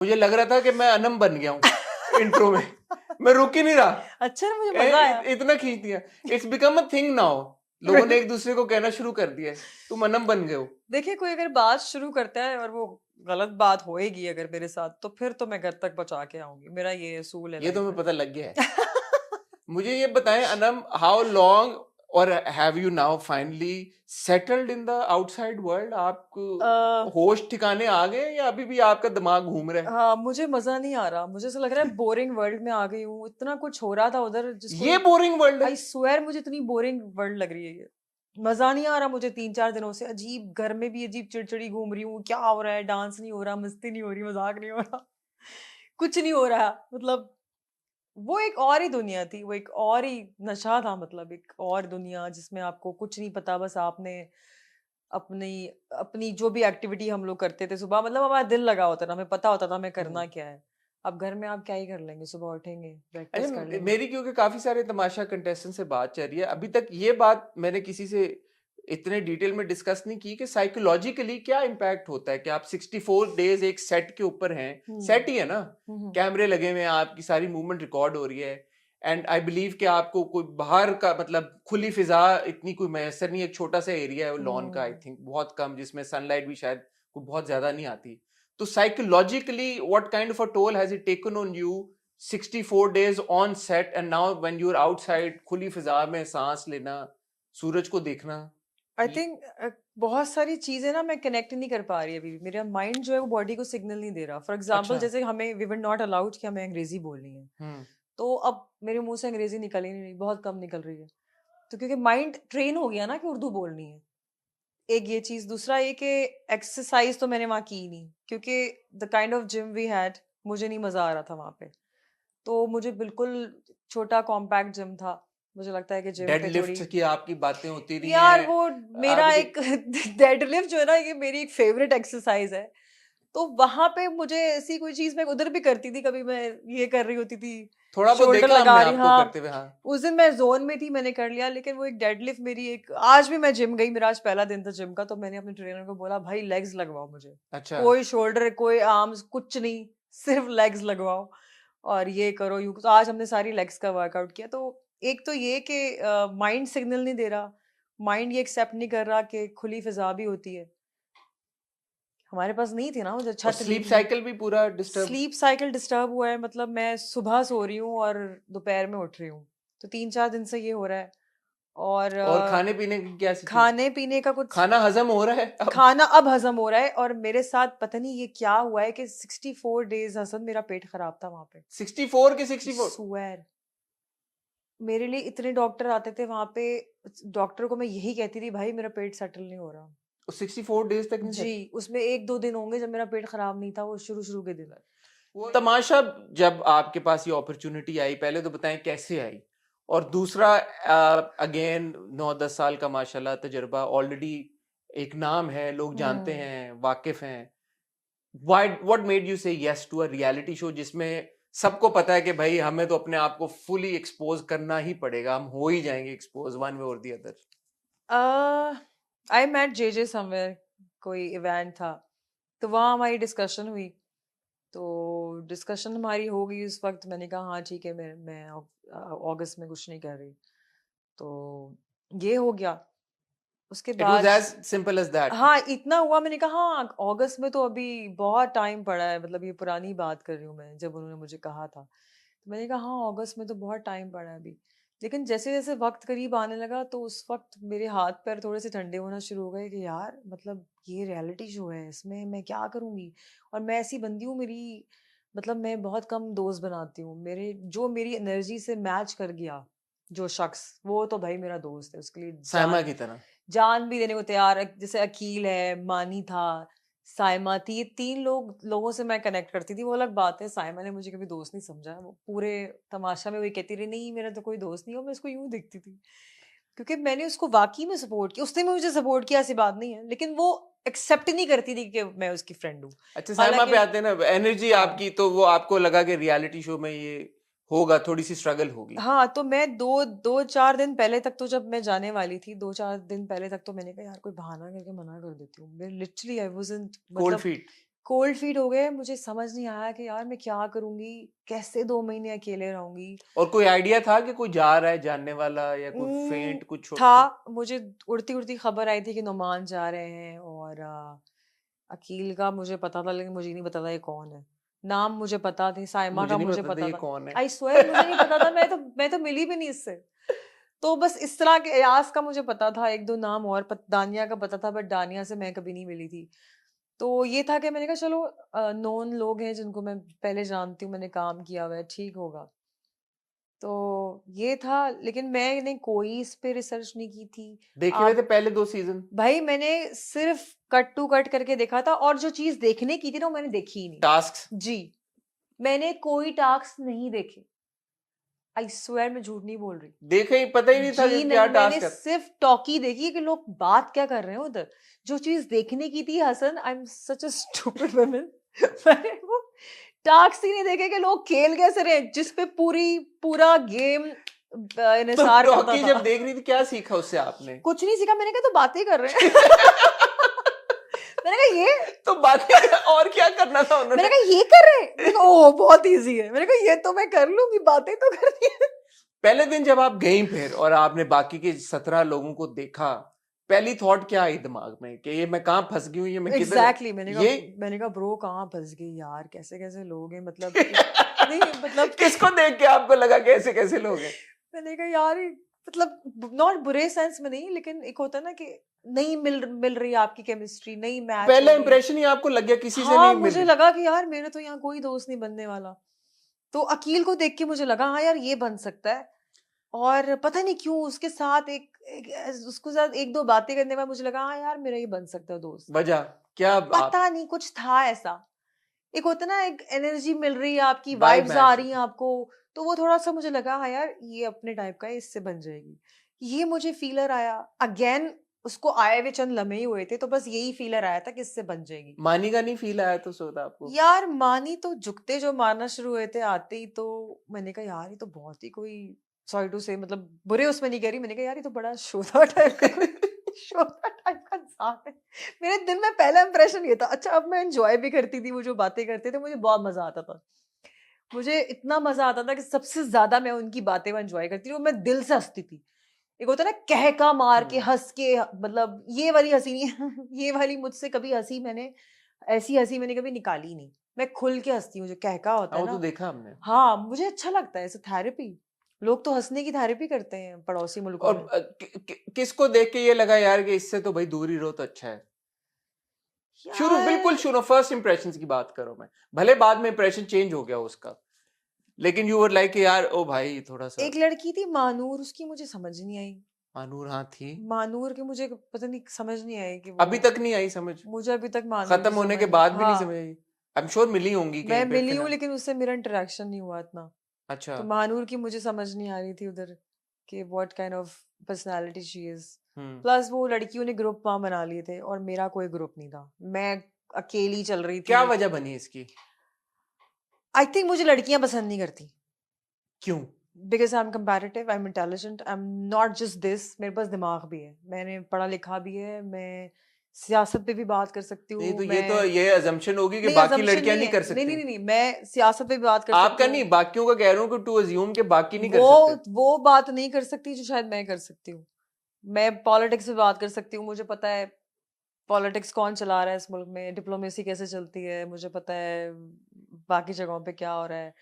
मुझे लग रहा था कि मैं अनम बन गया हूँ इंट्रो में। मैं रुक ही नहीं रहा। अच्छा ना, मुझे मजा आया। इतना खींच दिया। It's become a thing now. लोगों ने एक दूसरे को कहना शुरू कर दिया है, तुम अनम बन गए हो। देखिए, कोई अगर बात शुरू करता है और वो गलत बात होएगी अगर मेरे साथ, तो फिर तो मैं घर तक पहुंचा के आऊंगी। मेरा ये असूल है ये तो लाइफ मुझे में। पता लग गया है। मुझे ये बताएं अनम, हाउ लॉन्ग और have you now finally settled in the outside world? आप होश ठिकाने आ गए या अभी भी आपका दिमाग घूम रहा है? हाँ, मुझे मजा नहीं आ रहा। मुझे ऐसा लग रहा है बोरिंग वर्ल्ड में आ गई हूँ। इतना कुछ हो रहा था उधर जिसको ये बोरिंग वर्ल्ड है? आई स्वेयर मुझे इतनी बोरिंग वर्ल्ड लग रही है ये। मजा नहीं आ रहा मुझे। 3-4 दिनों से अजीब, घर में भी अजीब चिड़चिड़ी घूम रही हूँ। क्या हो रहा है? डांस नहीं हो रहा, मस्ती नहीं हो रही, मजाक नहीं हो रहा, कुछ नहीं हो रहा। मतलब वो एक और ही दुनिया थी, वो एक और ही नशा था। मतलब एक और दुनिया जिसमें आपको कुछ नहीं पता, बस आपने अपनी अपनी जो भी एक्टिविटी हम लोग करते थे सुबह, मतलब हमारा दिल लगा होता था, हमें पता होता था हमें करना क्या है। अब घर में आप क्या ही कर लेंगे? सुबह उठेंगे, अच्छा, ब्रेकफास्ट कर लेंगे। मेरी क्योंकि काफी सारे तमाशा कंटेस्टेंट से बात चल रही है, अभी तक ये बात मैंने किसी से इतने डिटेल में डिस्कस नहीं की कि साइकोलॉजिकली क्या इम्पैक्ट होता है कि आप 64 डेज एक सेट के ऊपर हैं। सेट ही है ना, हम्म। कैमरे लगे हुए हैं, आपकी सारी मूवमेंट रिकॉर्ड हो रही है। एंड आई बिलीव कि आपको कोई बाहर का मतलब खुली फिजा इतनी कोई मैसर नहीं, एक छोटा सा एरिया है लॉन का, आई थिंक बहुत कम, जिसमें सनलाइट भी शायद कोई बहुत ज्यादा नहीं आती। तो psychologically what kind of a toll has it taken on you 64 days on set and now when you're outside, खुली फिजा में सांस लेना, सूरज को देखना? आई थिंक बहुत सारी चीजें ना मैं कनेक्ट नहीं कर पा रही अभी भी। मेरा माइंड जो है वो बॉडी को सिग्नल नहीं दे रहा। फॉर एग्जाम्पल, अच्छा। जैसे हमें वी वर नॉट अलाउड कि हमें अंग्रेजी बोलनी है, हम्म। तो अब मेरे मुंह से अंग्रेजी निकल ही नहीं रही, बहुत कम निकल रही है। तो क्योंकि माइंड ट्रेन हो गया ना कि उर्दू बोलनी है। एक ये चीज, दूसरा ये कि एक्सरसाइज तो मैंने वहाँ की ही नहीं, क्योंकि the kind of gym we had, मुझे नहीं मजा आ रहा था वहाँ पे। तो मुझे बिल्कुल छोटा कॉम्पैक्ट जिम था। मुझे लगता है कि जिम डेड पे थोड़ी, लिफ्ट की आपकी बातें होती रही यार हैं वो मेरा आपकी? एक डेडलिफ्ट जो है ना, ये मेरी एक फेवरेट एक्सरसाइज है। तो वहां पे मुझे ऐसी कोई चीज मैं उधर भी करती थी, कभी मैं ये कर रही होती थी, थोड़ा बहुत शोल्डर देखा लगा हमने रही। आपको हाँ, करते हुए, हाँ। उस दिन मैं जोन में थी, मैंने कर लिया। लेकिन वो एक डेडलिफ्ट मेरी एक, आज भी मैं जिम गई, मेरा आज पहला दिन था जिम का, तो मैंने अपने ट्रेनर को बोला भाई लेग्स लगवाओ मुझे। अच्छा। कोई शोल्डर, कोई आर्म्स, कुछ नहीं, सिर्फ लेग्स लगवाओ और ये करो यू। तो आज हमने सारी लेग्स का वर्कआउट किया। तो एक तो ये कि माइंड सिग्नल नहीं दे रहा, माइंड ये एक्सेप्ट नहीं कर रहा कि खुली फिजा भी होती है। हमारे पास नहीं थी ना उधर, और छत नहीं स्लीप थी। साइकिल भी पूरा डिस्टर्ब? स्लीप साइकिल डिस्टर्ब हुआ है। मतलब मैं सुबह सो रही हूँ और दोपहर में उठ रही हूँ। तो 3-4 दिन से ये हो रहा है। और और खाने पीने की क्या सिचुएशन? खाने पीने का कुछ, खाना हजम हो रहा है अब? खाना अब हजम हो रहा है। और मेरे साथ पता नहीं ये क्या हुआ है कि 64 डेज हसन मेरा पेट खराब था वहां पे। 64 के 64? स्वेयर, मेरे लिए इतने डॉक्टर आते थे वहां पे। डॉक्टर को मैं यही कहती थी भाई मेरा पेट सेटल नहीं हो रहा। 64 डेज तक नहीं जी, सेट? उसमें 1-2 दिन होंगे जब मेरा पेट खराब नहीं था, वो शुरू शुरू के दिन। वो तमाशा, जब आपके पास ये अपॉर्चुनिटी आई, पहले तो बताएं कैसे आई, और दूसरा अगेन 9-10 साल का माशाल्लाह तजुर्बा, ऑलरेडी एक नाम है, लोग जानते हम्म। हैं, वाकिफ हैं। What made you say yes to a reality show जिसमें सबको पता है कि भाई हमें तो अपने आप को फुली एक्सपोज करना ही पड़ेगा, हम हो ही जाएंगे एक्सपोज वन वे और the other? I met J somewhere, कोई इवेंट था, तो वहाँ हमारी डिस्कशन हुई। तो डिस्कशन हमारी हो गई उस वक्त। मैंने कहा हाँ ठीक है, मैं अगस्त में कुछ नहीं कर रही। तो ये हो गया। उसके इट वाज बाद एज सिंपल एज दैट? हाँ इतना हुआ। मैंने कहा हाँ अगस्त में तो अभी बहुत टाइम पड़ा है। मतलब ये पुरानी बात कर रही हूँ मैं, जब उन्होंने मुझे कहा था तो मैंने कहा हाँ अगस्त में तो बहुत टाइम पड़ा है अभी। लेकिन जैसे जैसे वक्त करीब आने लगा तो उस वक्त मेरे हाथ पैर थोड़े से ठंडे होना शुरू हो गए कि यार मतलब ये रियलिटी शो है, इसमें मैं क्या करूँगी। और मैं ऐसी बंदी हूँ, मेरी मतलब मैं बहुत कम दोस्त बनाती हूँ। मेरे जो मेरी एनर्जी से मैच कर गया जो शख्स, वो तो भाई मेरा दोस्त है। उसके लिए साइमा की तरह? जान भी देने को तैयार है। जैसे अकील है, मानी था, साइमा थी, ये 3 लोगों से मैं कनेक्ट करती थी। वो अलग बात है, साइमा ने मुझे कभी दोस्त नहीं समझा। वो पूरे तमाशा में वही कहती रही नहीं मेरा तो कोई दोस्त नहीं है। और मैं उसको यूं देखती थी क्योंकि मैंने उसको वाकई में सपोर्ट किया। उसने भी मुझे सपोर्ट किया, ऐसी बात नहीं है, लेकिन वो एक्सेप्ट नहीं करती थी कि मैं उसकी फ्रेंड हूँ। अच्छा, साइमा हालांकि पे आते हैं ना, एनर्जी हाँ आपकी, तो वो आपको लगा कि रियलिटी शो में ये होगा, थोड़ी सी स्ट्रगल होगी? हाँ, तो मैं 2-4 दिन पहले तक तो, जब मैं जाने वाली थी 2-4 दिन पहले तक, तो मैंने कहा यार कोई बहाना करके मना कर देती हूँ। मैं लिटरली आई वाज़न्ट, कोल्ड मतलब फीट? कोल्ड फीट हो गए, मुझे समझ नहीं आया कि यार मैं क्या करूंगी, कैसे 2 महीने अकेले रहूंगी। और कोई आइडिया था कि कोई जा रहा है जानने वाला, या कोई उम्म, फेंट कुछ था, मुझे उड़ती उड़ती खबर आई थी कि नुमान जा रहे हैं, और अकील का मुझे पता था, लेकिन मुझे नहीं पता था ये कौन है। नाम मुझे पता थे, साइमा मुझे का नहीं मुझे पता था पता ये था। कौन है। आई स्वेयर मुझे नहीं पता था, मैं तो मिली भी नहीं इससे। तो बस इस तरह के अयाज का मुझे पता था, एक दो नाम और दानिया का पता था, बट दानिया से मैं कभी नहीं मिली थी। तो ये था कि मैंने कहा चलो नोन लोग हैं जिनको मैं पहले जानती हूँ, मैंने काम किया हुआ है, ठीक होगा। तो ये था, लेकिन मैंने कोई इस पे रिसर्च नहीं की थी। देखे हुए थे आप पहले 2 सीजन? भाई मैंने सिर्फ कट टू कट करके देखा था, और जो चीज देखने की थी ना वो मैंने देखी ही नहीं। टास्क? जी, मैंने कोई टास्क नहीं देखे। आई स्वेयर मैं झूठ नहीं बोल रही। देखे ही, पता ही नहीं था जी कि क्या नहीं, मैंने टास्क है। सिर्फ टॉकी देखी कि लोग बात क्या कर रहे हैं उधर। जो चीज देखने की थी Hasan, I am such a stupid woman, मैंने वो टास्क ही नहीं देखे कि लोग खेल कैसे रहे, जिस पे पूरा गेम तो इन्हिसार करता टॉकी जब था। देख रही थी, क्या सीखा उससे आपने? कुछ नहीं सीखा, मैंने कहा तो बातें कर रहे हैं। मैंने कहा ये तो बातें और क्या करना था मैंने उन्होंने? कहा ये कर रहे हैं, मैंने कहा ओह बहुत इजी है, मैंने कहा ये तो मैं कर लूंगी, बातें तो करनी है। पहले दिन जब आप गई फिर और आपने बाकी के 17 लोगों को देखा, पहली थॉट क्या आई दिमाग में कि ये मैं कहाँ फंस गई हूँ, ये मैं किधर? एग्जैक्टली ये मैंने कहा ब्रो कहाँ फंस गई यार, कैसे कैसे लोग हैं, मतलब नहीं मतलब किसको देख के आपको लगा कि ऐसे कैसे लोग हैं? मैंने कहा यार मतलब नॉट बुरे सेंस में नहीं, लेकिन एक होता है ना कि नहीं मिल रही आपकी केमिस्ट्री, नहीं मैच हो पहला रही है। इंप्रेशन ही आपको लग गया किसी से हाँ नहीं मिल मुझे रही? लगा कि यार मेरे तो यहाँ कोई दोस्त नहीं बनने वाला। तो अकील को देख के मुझे लगा हाँ यार ये बन सकता है, और पता नहीं क्यों उसके साथ उसके साथ एक दो बातें करने के बाद मुझे लगा हाँ यार मेरा ये बन सकता है दोस्त। वजह क्या? आप पता नहीं कुछ था ऐसा, एक होता ना एक एनर्जी मिल रही है, आपकी वाइब वाइब्स आ मैच? रही हैं आपको। तो वो थोड़ा सा मुझे लगा हाँ यार ये अपने टाइप का है, इससे बन जाएगी। ये मुझे फीलर आया अगेन, उसको आए हुए चंद लम्हे ही हुए थे, तो बस यही फीलर आया था कि इससे बन जाएगी। मानी का नहीं फील आया तो सोता आपको? यार मानी तो झुकते जो मारना शुरू हुए थे आते ही, तो मैंने कहा यार ये तो बहुत ही कोई, सॉरी टू से मतलब बुरे उसमें नहीं कह रही, मैंने कहा यार ये तो बड़ा शोधा टाइप का कोई शोधा टाइप का इंसान है। मेरे दिल में पहला इंप्रेशन ये था। अच्छा अब मैं एंजॉय भी करती थी, वो जो बातें करते थे मुझे बहुत मजा आता था, मुझे इतना मजा आता था कि सबसे ज्यादा मैं उनकी बातें में एंजॉय करती थी, और मैं दिल से हंसती थी। एक होता है ना कहका मार के हंस के, मतलब ये वाली हंसी नहीं ये वाली मुझसे कभी हंसी मैंने, ऐसी हंसी मैंने कभी निकाली नहीं। मैं खुल के हंसती हूँ, जो कहका होता हाँ, है वो तो ना। देखा हमने। हाँ मुझे अच्छा लगता है, ऐसे थेरेपी। लोग तो हंसने की थेरेपी करते हैं पड़ोसी मुल्कों और में। किसको देख के ये लगा यार कि इससे तो भाई दूर ही रहो तो अच्छा है? शुरू, बिल्कुल यार शुरू, फर्स्ट इंप्रेशंस की बात करो। मैं भले बाद में इंप्रेशन चेंज हो गया उसका, लेकिन यू वर लाइक यार ओ भाई थोड़ा सा। एक लड़की थी मानूर, उसकी मुझे समझ नहीं आई। मानूर? हाँ थी। मानूर की मुझे पता नहीं समझ नहीं आई कि वो, अभी तक नहीं आई समझ? मुझे अभी तक मानूर खत्म की होने के समझ नहीं। बाद भी नहीं समझ हाँ आई? आई एम श्योर मिली होंगी मैं कहीं पे मिली हूँ, फिलहाल। लेकिन उससे मेरा इंटरेक्शन नहीं हुआ इतना। अच्छा। तो महानूर की मुझे समझ नहीं आ रही थी उधर कि what kind of personality she is. Hmm. Plus वो लड़कियों ने ग्रुप वहां बना लिए थे और मेरा कोई ग्रुप नहीं था, मैं अकेली चल रही क्या थी। वजह बनी इसकी? आई थिंक मुझे लड़कियां पसंद नहीं करती, क्यों? Because I am comparative, I am intelligent, I am not just this, मेरे पास दिमाग भी है, मैंने पढ़ा लिखा भी है, मैं सियासत पे भी बात कर सकती नहीं हूँ। तो ये तो मैं ये अजम्पशन होगी कि नहीं बाकी असम्पशन लड़कियां नहीं नहीं है, कर नहीं सकती। नहीं नहीं नहीं, मैं सियासत पे भी बात कर सकती आपका हूँ। नहीं, बाकियों का कह रहा हूँ कि टू अज्यूम के बाकी नहीं कर वो सकते। वो बात नहीं कर सकती जो शायद मैं कर सकती हूँ। मैं पॉलिटिक्स पे बात कर सकती हूँ, मुझे पता है पॉलिटिक्स कौन चला रहा है इस मुल्क में, डिप्लोमेसी कैसे चलती है, मुझे पता है बाकी जगहों पे क्या हो रहा है,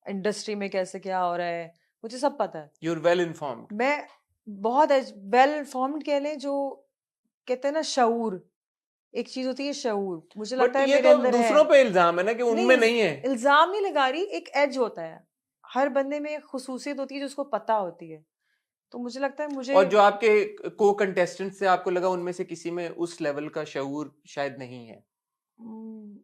इंडस्ट्री में कैसे क्या हो रहा है, मुझे सब पता है। You are well informed. मैं बहुत वेल इन्फॉर्म्ड कह लें, जो कहते हैं ना शऊर, एक चीज होती है शऊर, मुझे लगता बट है ये मेरे तो अंदर है। दूसरों पे इल्जाम है ना कि नहीं उनमें नहीं है। इल्जाम नहीं लगा रही, एक एज होता है, हर बंदे में एक खुसूसियत होती है जो उसको पता होती है। तो मुझे लगता है मुझे और जो आपके को कंटेस्टेंट से आपको लगा उनमें से किसी में उस लेवल का शऊर शायद नहीं है? हम्म,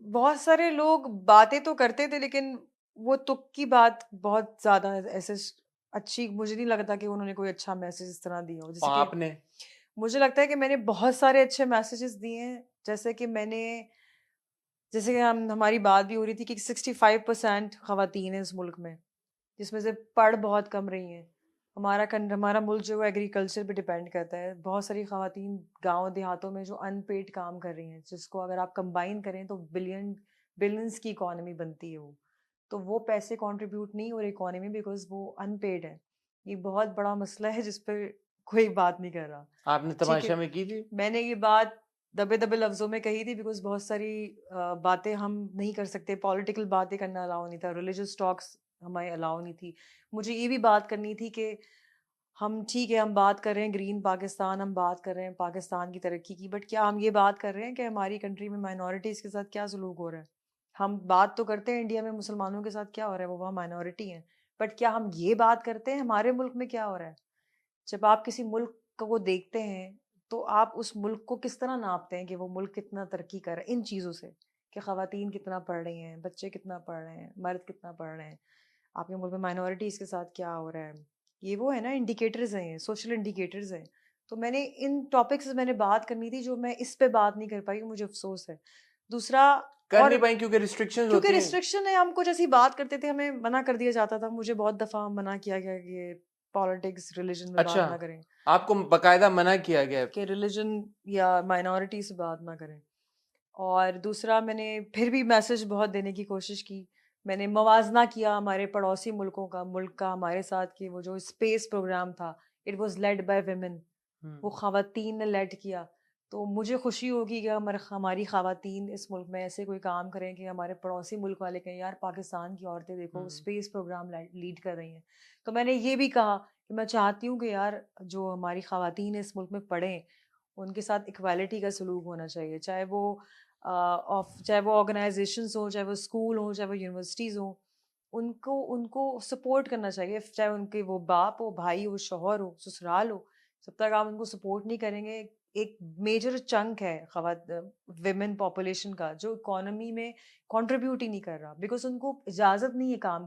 बहुत सारे लोग बातें तो करते थे, लेकिन वो तुक की बात बहुत ज्यादा ऐसे अच्छी मुझे नहीं लगता कि उन्होंने कोई अच्छा मैसेज इस तरह दिया हो, जैसे और कि आपने? मुझे लगता है कि मैंने बहुत सारे अच्छे मैसेजेस दिए हैं। जैसे कि जैसे कि हमारी बात भी हो रही थी कि 65% खवातीन है इस मुल्क में, जिसमें से पढ़ बहुत कम रही हैं, हमारा मुल्क जो है एग्रीकल्चर पे डिपेंड करता है। बहुत सारी ख़वातीन गाँव देहातों में जो अनपेड काम कर रही हैं, जिसको अगर आप कंबाइन करें तो बिलियंस की इकॉनमी बनती है वो। तो वो पैसे कंट्रीब्यूट नहीं हो रही इकॉनमी बिकॉज़ वो अनपेड है। ये बहुत बड़ा मसला है जिस पे कोई बात नहीं कर रहा। आपने ठीक है, तमाशा में की थी? मैंने ये बात दबे-दबे लफ्ज़ों में कही थी बिकॉज़ बहुत सारी बातें हम नहीं कर सकते, पॉलिटिकल बातें करना अलाउ नहीं था, रिलिजियस टॉक्स हमें अलाउ नहीं थी। मुझे ये भी बात करनी थी कि हम ठीक है, हम बात कर रहे हैं ग्रीन पाकिस्तान, हम बात कर रहे हैं पाकिस्तान की तरक्की की, बट क्या हम ये बात कर रहे हैं कि हमारी कंट्री में माइनॉरिटीज़ के साथ क्या सलूक हो रहा है? हम बात तो करते हैं इंडिया में मुसलमानों के साथ क्या हो रहा है, वो वहाँ माइनॉरिटी हैं, बट क्या हम ये बात करते हैं हमारे मुल्क में क्या हो रहा है? जब आप किसी मुल्क को देखते हैं, तो आप उस मुल्क को किस तरह नापते हैं कि वो मुल्क कितना तरक्की कर रहा है? इन चीज़ों से, कि ख़वातीन कितना पढ़ रही हैं, बच्चे कितना पढ़ रहे हैं, मर्द कितना पढ़ रहे हैं, आपके मुल्क में माइनॉरिटीज़ के साथ क्या हो रहा है? ये वो है ना इंडिकेटर्स हैं, ये सोशल इंडिकेटर्स हैं। तो मैंने इन टॉपिक्स से मैंने बात करनी थी जो मैं इस पे बात नहीं कर पाई, मुझे अफ़सोस है। दूसरा कर और नहीं पाई क्योंकि रिस्ट्रिक्शंस क्योंकि होती हैं? रिस्ट्रिक्शन है, हम कुछ ऐसी बात करते थे, हमें मना कर दिया जाता था। मुझे बहुत दफ़ा मना किया गया कि पॉलिटिक्स, रिलिजन में अच्छा, बात ना करें, आपको बाकायदा मना किया गया है। कि रिलिजन या माइनॉरिटी से बात ना करें। और दूसरा मैंने फिर भी मैसेज बहुत देने की कोशिश की। मैंने मवाज़ना किया हमारे पड़ोसी मुल्क का हमारे साथ कि वो जो स्पेस प्रोग्राम था, it was led by women, वो हुँ। ख़वातीन ने लेड किया। तो मुझे खुशी होगी कि हमारी ख़वातीन इस मुल्क में ऐसे कोई काम करें कि हमारे पड़ोसी मुल्क वाले कहें यार पाकिस्तान की औरतें देखो हुँ। स्पेस प्रोग्राम लीड कर रही हैं। तो मैंने ये भी कहा कि मैं चाहती हूँ कि यार जो हमारी ख़वातीन इस मुल्क में पढ़ें, उनके साथ इक्वालिटी का सलूक होना चाहिए। चाहे वो ऑर्गेनाइज़ेशंस हों, चाहे वो स्कूल हों, चाहे वो यूनिवर्सिटीज़ हों, उनको उनको सपोर्ट करना चाहिए। चाहे उनके वो बाप हो, भाई हो, शौहर हो, ससुराल हो, जब तक आप उनको सपोर्ट नहीं करेंगे, एक मेजर चंक है वुमेन पॉपुलेशन का जो इकॉनमी में कंट्रीब्यूट ही नहीं कर रहा बिकॉज़ उनको इजाज़त नहीं है काम करने